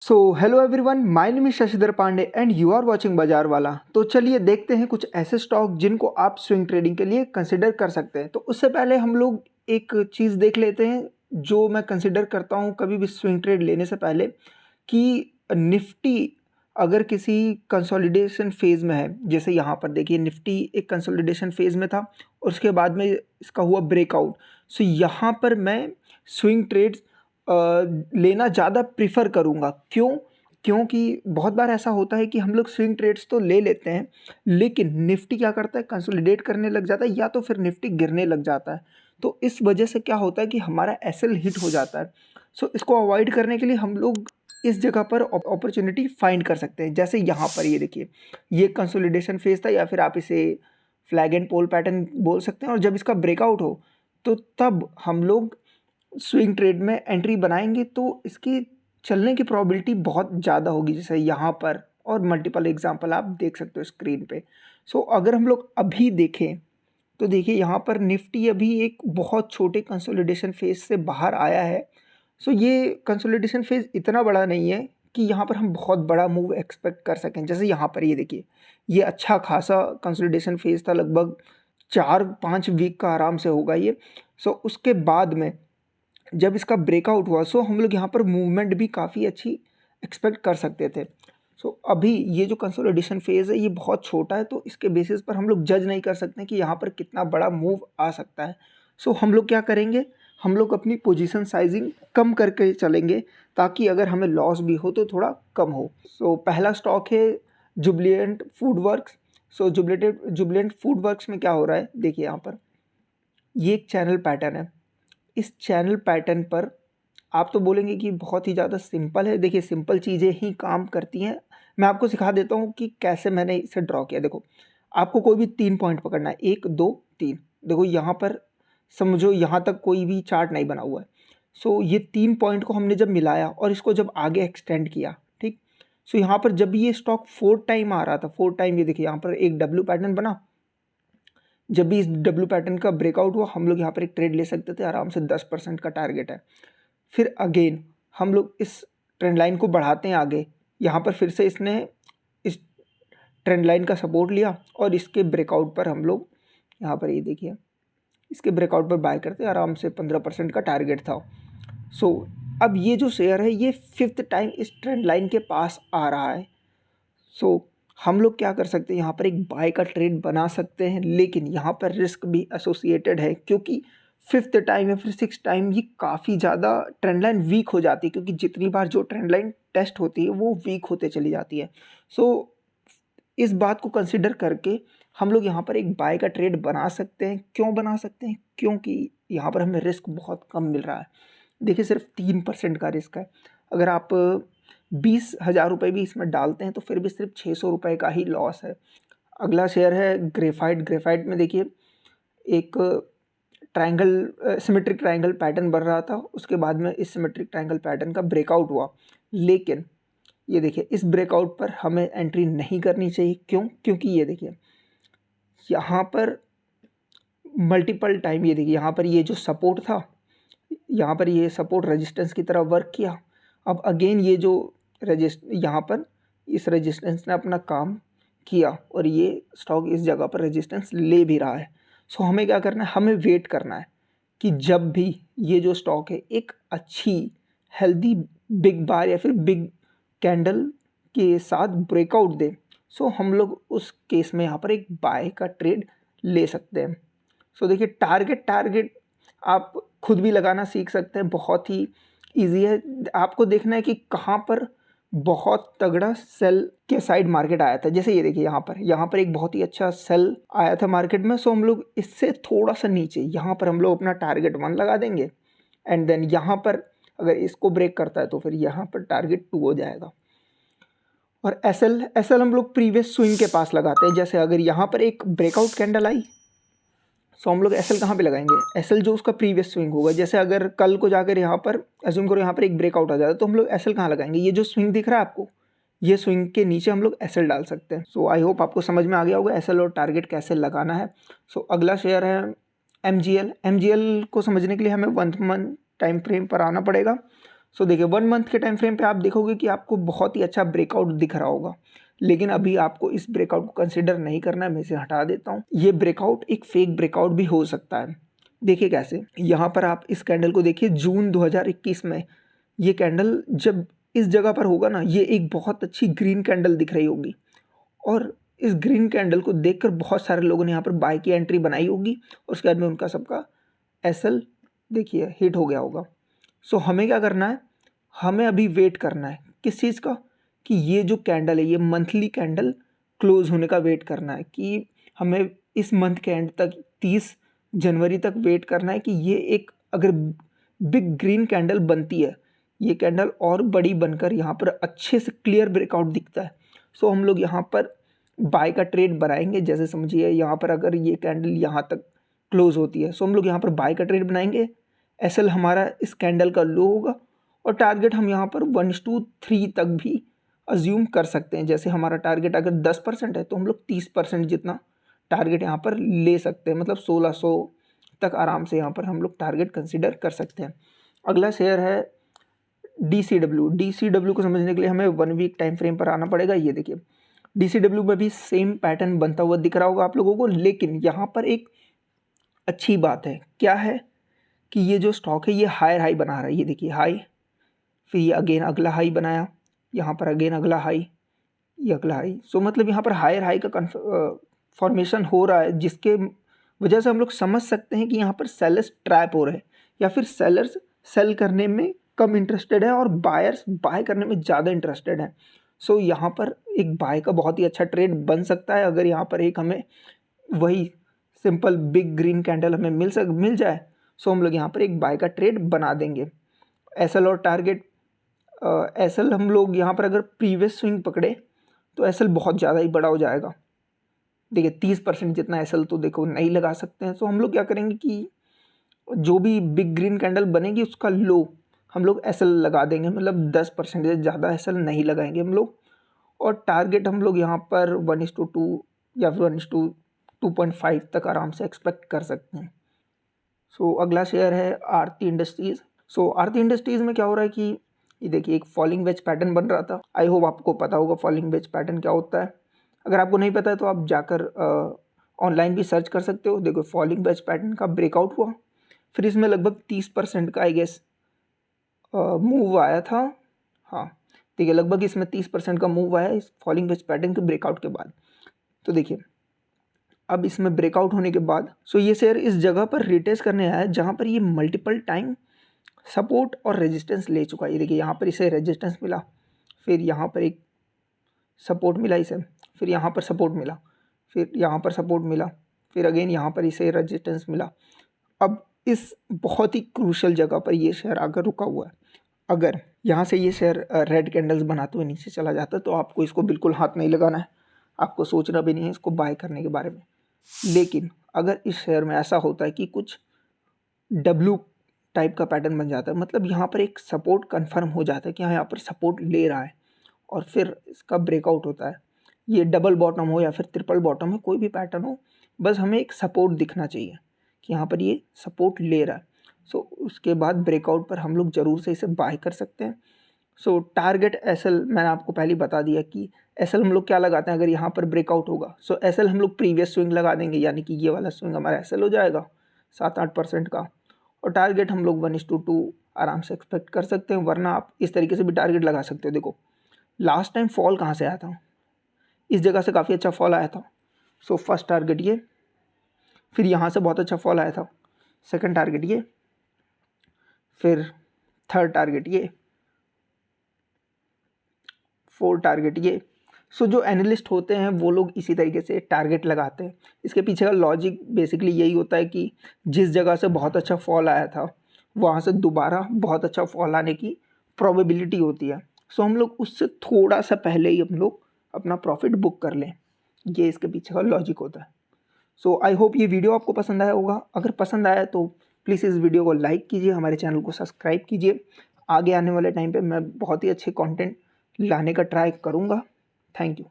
So hello everyone, my name is Shashidhar Pandey and you are watching Bazaar Wala. तो चलिए देखते हैं कुछ ऐसे स्टॉक जिनको आप स्विंग ट्रेडिंग के लिए कंसिडर कर सकते हैं। तो उससे पहले हम लोग एक चीज़ देख लेते हैं जो मैं कंसिडर करता हूँ कभी भी स्विंग ट्रेड लेने से पहले, कि निफ्टी अगर किसी कंसोलिडेशन फेज़ में है, जैसे यहाँ पर देखिए निफ्टी एक कंसोलिडेशन फेज़ में था और उसके बाद में इसका हुआ ब्रेकआउट। सो यहाँ पर मैं स्विंग ट्रेड्स लेना ज़्यादा प्रेफर करूँगा। क्यों? क्योंकि बहुत बार ऐसा होता है कि हम लोग स्विंग ट्रेड्स तो ले लेते हैं, लेकिन निफ्टी क्या करता है, कंसोलिडेट करने लग जाता है या तो फिर निफ्टी गिरने लग जाता है। तो इस वजह से क्या होता है कि हमारा एसएल हिट हो जाता है। सो इसको अवॉइड करने के लिए हम लोग इस जगह पर अपॉर्चुनिटी फाइंड कर सकते हैं। जैसे यहाँ पर ये देखिए, ये कंसोलिडेशन फेज था या फिर आप इसे फ्लैग एंड पोल पैटर्न बोल सकते हैं। और जब इसका ब्रेकआउट हो तो तब हम लोग स्विंग ट्रेड में एंट्री बनाएंगे तो इसकी चलने की प्रोबेबिलिटी बहुत ज़्यादा होगी, जैसे यहाँ पर और मल्टीपल एग्जांपल आप देख सकते हो स्क्रीन पे। सो अगर हम लोग अभी देखें तो देखिए यहाँ पर निफ्टी अभी एक बहुत छोटे कंसोलिडेशन फेज से बाहर आया है। सो ये कंसोलिडेशन फेज इतना बड़ा नहीं है कि यहाँ पर हम बहुत बड़ा मूव एक्सपेक्ट कर सकें। जैसे यहाँ पर ये देखिए, ये अच्छा खासा कंसोलिडेशन फेज था, लगभग 4-5 वीक का आराम से होगा ये। सो उसके बाद में जब इसका ब्रेकआउट हुआ, सो हम लोग यहाँ पर मूवमेंट भी काफ़ी अच्छी एक्सपेक्ट कर सकते थे। सो अभी ये जो कंसोलिडेशन फेज़ है ये बहुत छोटा है, तो इसके बेसिस पर हम लोग जज नहीं कर सकते कि यहाँ पर कितना बड़ा मूव आ सकता है। सो हम लोग क्या करेंगे, हम लोग अपनी पोजीशन साइजिंग कम करके चलेंगे ताकि अगर हमें लॉस भी हो तो थोड़ा कम हो। सो पहला स्टॉक है जुबिलेंट फूड वर्क्स। सो जुबिलेंट फूड वर्क्स में क्या हो रहा है, देखिए यहाँ पर ये एक चैनल पैटर्न है। इस चैनल पैटर्न पर आप तो बोलेंगे कि बहुत ही ज़्यादा सिंपल है। देखिए सिंपल चीज़ें ही काम करती हैं। मैं आपको सिखा देता हूँ कि कैसे मैंने इसे ड्रॉ किया। देखो, आपको कोई भी 3 पॉइंट पकड़ना है, 1 2 3। देखो यहाँ पर समझो यहाँ तक कोई भी चार्ट नहीं बना हुआ है। सो ये 3 पॉइंट को हमने जब मिलाया और इसको जब आगे एक्सटेंड किया, ठीक। सो यहाँ पर जब ये स्टॉक 4 टाइम आ रहा था, 4 टाइम, ये देखिए यहाँ पर एक डब्ल्यू पैटर्न बना। जब भी इस डब्ल्यू पैटर्न का ब्रेकआउट हुआ हम लोग यहाँ पर एक ट्रेड ले सकते थे आराम से, 10% का टारगेट है। फिर अगेन हम लोग इस ट्रेंड लाइन को बढ़ाते हैं आगे। यहाँ पर फिर से इसने इस ट्रेंड लाइन का सपोर्ट लिया और इसके ब्रेकआउट पर हम लोग यहाँ पर ये देखिए इसके ब्रेकआउट पर बाय करते हैं आराम से, 15% का टारगेट था। सो अब ये जो शेयर है ये 5th टाइम इस ट्रेंड लाइन के पास आ रहा है। सो हम लोग क्या कर सकते हैं, यहाँ पर एक बाय का ट्रेड बना सकते हैं, लेकिन यहाँ पर रिस्क भी एसोसिएटेड है क्योंकि 5th टाइम या फिर 6th टाइम ये काफ़ी ज़्यादा ट्रेंड लाइन वीक हो जाती है, क्योंकि जितनी बार जो ट्रेंड लाइन टेस्ट होती है वो वीक होते चली जाती है। सो इस बात को कंसिडर करके हम लोग यहाँ पर एक बाय का ट्रेड बना सकते हैं। क्यों बना सकते हैं? क्योंकि यहाँ पर हमें रिस्क बहुत कम मिल रहा है। देखिए सिर्फ 3% का रिस्क है। अगर आप 20,000 रुपये भी इसमें डालते हैं तो फिर भी सिर्फ 600 रुपये का ही लॉस है। अगला शेयर है ग्रेफाइट। ग्रेफाइट में देखिए एक ट्रायंगल सिमेट्रिक ट्रायंगल पैटर्न बन रहा था, उसके बाद में इस सिमेट्रिक ट्रायंगल पैटर्न का ब्रेकआउट हुआ, लेकिन ये देखिए इस ब्रेकआउट पर हमें एंट्री नहीं करनी चाहिए। क्यों? क्योंकि ये देखिए यहाँ पर मल्टीपल टाइम, ये देखिए यहाँ पर ये जो सपोर्ट था, यहाँ पर ये सपोर्ट रेजिस्टेंस की तरह वर्क किया। अब अगेन ये जो यहाँ पर इस रेजिस्टेंस ने अपना काम किया और ये स्टॉक इस जगह पर रेजिस्टेंस ले भी रहा है। सो हमें क्या करना है, हमें वेट करना है कि जब भी ये जो स्टॉक है एक अच्छी हेल्दी बिग बार या फिर बिग कैंडल के साथ ब्रेकआउट दे, सो हम लोग उस केस में यहाँ पर एक बाय का ट्रेड ले सकते हैं। सो देखिए टारगेट आप खुद भी लगाना सीख सकते हैं, बहुत ही ईजी है। आपको देखना है कि कहाँ पर बहुत तगड़ा सेल के साइड मार्केट आया था। जैसे ये देखिए यहाँ पर एक बहुत ही अच्छा सेल आया था मार्केट में। सो हम लोग इससे थोड़ा सा नीचे यहाँ पर हम लोग अपना टारगेट 1 लगा देंगे एंड देन यहाँ पर अगर इसको ब्रेक करता है तो फिर यहाँ पर टारगेट 2 हो जाएगा। और एसएल हम लोग प्रीवियस स्विंग के पास लगाते हैं। जैसे अगर यहाँ पर एक ब्रेकआउट कैंडल आई, सो हम लोग एसएल कहाँ पे लगाएंगे, एसएल जो उसका प्रीवियस स्विंग होगा। जैसे अगर कल को जाकर यहाँ पर एज्यूम करो यहाँ पर एक ब्रेकआउट आ जाता है तो हम लोग एसएल कहाँ लगाएंगे, ये जो स्विंग दिख रहा है आपको, ये स्विंग के नीचे हम लोग एसएल डाल सकते हैं। सो आई होप आपको समझ में आ गया होगा एसएल और टारगेट कैसे लगाना है। सो अगला शेयर है एमजीएल। एमजीएल को समझने के लिए हमें 1 मंथ टाइम फ्रेम पर आना पड़ेगा। सो देखिए 1 मंथ के टाइम फ्रेम पे आप देखोगे कि आपको बहुत ही अच्छा ब्रेकआउट दिख रहा होगा, लेकिन अभी आपको इस ब्रेकआउट को कंसिडर नहीं करना है, मैं इसे हटा देता हूँ। ये ब्रेकआउट एक फेक ब्रेकआउट भी हो सकता है। देखिए कैसे, यहाँ पर आप इस कैंडल को देखिए जून 2021 में ये कैंडल जब इस जगह पर होगा ना, ये एक बहुत अच्छी ग्रीन कैंडल दिख रही होगी और इस ग्रीन कैंडल को देखकर बहुत सारे लोगों ने यहाँ पर बाय की एंट्री बनाई होगी और उसके बाद में उनका सबका एसएल देखिए हिट हो गया होगा। सो हमें क्या करना है, हमें अभी वेट करना है किस चीज़ का, कि ये जो कैंडल है ये मंथली कैंडल क्लोज होने का वेट करना है, कि हमें इस मंथ के एंड तक 30 जनवरी तक वेट करना है कि ये एक अगर बिग ग्रीन कैंडल बनती है, ये कैंडल और बड़ी बनकर यहाँ पर अच्छे से क्लियर ब्रेकआउट दिखता है। सो हम लोग यहाँ पर बाय का ट्रेड बनाएंगे। जैसे समझिए यहाँ पर अगर ये कैंडल यहाँ तक क्लोज होती है, सो हम लोग यहाँ पर बाय का ट्रेड बनाएंगे। एसएल हमारा इस कैंडल का लो होगा और टारगेट हम यहाँ पर 1:3 तक भी अज्यूम कर सकते हैं। जैसे हमारा टारगेट अगर 10% है तो हम लोग 30% जितना टारगेट यहाँ पर ले सकते हैं, मतलब 1600 तक आराम से यहाँ पर हम लोग टारगेट कंसिडर कर सकते हैं। अगला शेयर है DCW को समझने के लिए हमें 1 वीक टाइम फ्रेम पर आना पड़ेगा। ये देखिए DCW में भी सेम पैटर्न बनता हुआ दिख रहा होगा आप लोगों को, लेकिन यहाँ पर एक अच्छी बात है, क्या है कि ये जो स्टॉक है ये हायर हाई बना रहा है। ये देखिए हाई, फिर ये अगेन अगला हाई बनाया, यहाँ पर अगेन अगला हाई, ये अगला हाई। सो मतलब यहाँ पर हायर हाई का फॉर्मेशन हो रहा है, जिसके वजह से हम लोग समझ सकते हैं कि यहाँ पर सेलर्स ट्रैप हो रहे हैं या फिर सेलर्स सेल करने में कम इंटरेस्टेड है और बायर्स बाय करने में ज़्यादा इंटरेस्टेड है। सो यहाँ पर एक बाय का बहुत ही अच्छा ट्रेड बन सकता है अगर यहाँ पर एक हमें वही सिंपल बिग ग्रीन कैंडल हमें मिल जाए। सो हम लोग यहाँ पर एक बाय का ट्रेड बना देंगे। एसएल और टारगेट, एसएल हम लोग यहाँ पर अगर प्रीवियस स्विंग पकड़े तो एसएल बहुत ज़्यादा ही बड़ा हो जाएगा। देखिए 30% जितना एसएल तो देखो नहीं लगा सकते हैं। सो हम लोग क्या करेंगे कि जो भी बिग ग्रीन कैंडल बनेगी उसका लो हम लोग एसएल लगा देंगे, मतलब 10% से ज़्यादा एसएल नहीं लगाएंगे हम लोग। और टारगेट हम लोग यहाँ पर 1:2 या फिर 1:2.5 तक आराम से एक्सपेक्ट कर सकते हैं। सो अगला शेयर है आरती इंडस्ट्रीज़। सो आरती इंडस्ट्रीज़ में क्या हो रहा है कि ये देखिए एक फॉलिंग वेज पैटर्न बन रहा था। आई होप आपको पता होगा फॉलिंग वेज पैटर्न क्या होता है। अगर आपको नहीं पता है तो आप जाकर ऑनलाइन भी सर्च कर सकते हो। देखो फॉलिंग वेज पैटर्न का ब्रेकआउट हुआ, फिर इसमें लगभग 30% का आई गेस मूव आया था। हाँ देखिए लगभग इसमें 30% का मूव आया इस फॉलिंग वेज पैटर्न के ब्रेकआउट के बाद। तो देखिए अब इसमें ब्रेकआउट होने के बाद सो ये शेयर इस जगह पर रिटेस्ट करने आया है जहाँ पर ये मल्टीपल टाइम सपोर्ट और रेजिस्टेंस ले चुका है। ये देखिए यहाँ पर इसे रेजिस्टेंस मिला, फिर यहाँ पर एक सपोर्ट मिला इसे, फिर यहाँ पर सपोर्ट मिला, फिर यहाँ पर सपोर्ट मिला, फिर अगेन यहाँ पर इसे रेजिस्टेंस मिला। अब इस बहुत ही क्रूशल जगह पर ये शेयर आकर रुका हुआ है। अगर यहाँ से ये शेयर रेड कैंडल्स बनाते हुए नीचे चला जाता तो आपको इसको बिल्कुल हाथ नहीं लगाना है, आपको सोचना भी नहीं है इसको बाय करने के बारे में। लेकिन अगर इस शेयर में ऐसा होता है कि कुछ डब्ल्यू टाइप का पैटर्न बन जाता है, मतलब यहाँ पर एक सपोर्ट कंफर्म हो जाता है कि हाँ यहाँ पर सपोर्ट ले रहा है और फिर इसका ब्रेकआउट होता है, ये डबल बॉटम हो या फिर ट्रिपल बॉटम हो, कोई भी पैटर्न हो, बस हमें एक सपोर्ट दिखना चाहिए कि यहाँ पर ये सपोर्ट ले रहा है। सो उसके बाद ब्रेकआउट पर हम लोग ज़रूर से इसे बाय कर सकते हैं। सो टारगेट एसएल मैंने आपको पहले ही बता दिया कि एसएल हम लोग क्या लगाते हैं अगर यहाँ पर ब्रेकआउट होगा। सो एसएल हम लोग प्रीवियस स्विंग लगा देंगे, यानी कि ये वाला स्विंग हमारा एसएल हो जाएगा 7-8% का। और टारगेट हम लोग 1:2 आराम से एक्सपेक्ट कर सकते हैं, वरना आप इस तरीके से भी टारगेट लगा सकते हो। देखो लास्ट टाइम फॉल कहाँ से आया था, इस जगह से काफ़ी अच्छा फॉल आया था। सो फर्स्ट टारगेट ये, फिर यहाँ से बहुत अच्छा फॉल आया था, सेकंड टारगेट ये, फिर थर्ड टारगेट ये, फोर्थ टारगेट ये। सो जो एनालिस्ट होते हैं वो लोग इसी तरीके से टारगेट लगाते हैं। इसके पीछे का लॉजिक बेसिकली यही होता है कि जिस जगह से बहुत अच्छा फॉल आया था वहाँ से दोबारा बहुत अच्छा फॉल आने की प्रोबेबिलिटी होती है। सो हम लोग उससे थोड़ा सा पहले ही हम लोग अपना प्रॉफिट बुक कर लें, ये इसके पीछे का लॉजिक होता है। सो आई होप ये वीडियो आपको पसंद आया होगा। अगर पसंद आया तो प्लीज़ इस वीडियो को लाइक कीजिए, हमारे चैनल को सब्सक्राइब कीजिए। आगे आने वाले टाइम पे मैं बहुत ही अच्छे कंटेंट लाने का ट्राई करूँगा। Thank you.